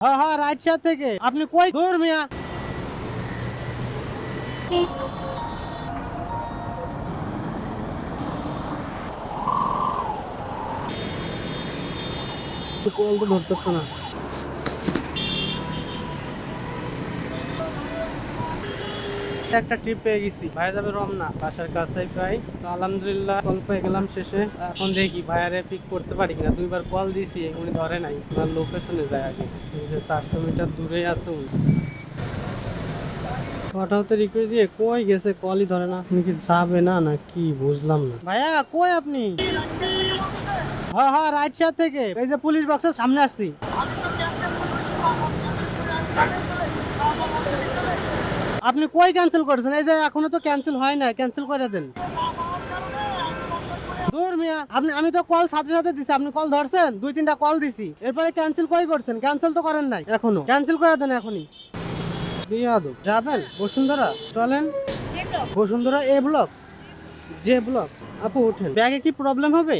হ্যাঁ হ্যাঁ right side থেকে। আপনি কই দূর মিয়া? কল তো ধরতেছ না। একটা ট্রিপ পেয়ে গেছি, ভাই যাবে রমনা, বাসার কাছে প্রায়। তো আলহামদুলিল্লাহ কল পেয়ে গেলাম শেষে। এখন দেখি ভাইয়ারে পিক করতে পারি কিনা। দুইবার কল দিছি, উনি ধরে নাই। ওনার লোকেশনে যায় আগে, 400 মিটার দূরে আছে উনি। হঠাৎ রিকোয়েস্ট দিয়ে কই গেছে, কলই ধরে না। তুমি কি যাবে না না কি বুঝলাম না। ভাইয়া কই আপনি? হ্যাঁ হ্যাঁ রাইট সাইড থেকে, এই যে পুলিশ বক্সের সামনে আসছি। আপনি কই ক্যান্সেল করেছেন? এই যে এখনো তো ক্যান্সেল হয় না, ক্যান্সেল করে দেন। দূর মিয়া, আমি তো কল সাথে সাথে দিছি, আপনি কল ধরছেন? 2-3টা কল দিছি, এরপরে ক্যান্সেল কই করছেন? ক্যান্সেল তো করেন নাই এখনো, ক্যান্সেল করে দেন এখনই। বিয়াদব। যাবেন বসুন্ধরা? চলেন বসুন্ধরা এ ব্লক, জে ব্লক। আপু ওঠেন, ব্যাগে কি প্রবলেম হবে?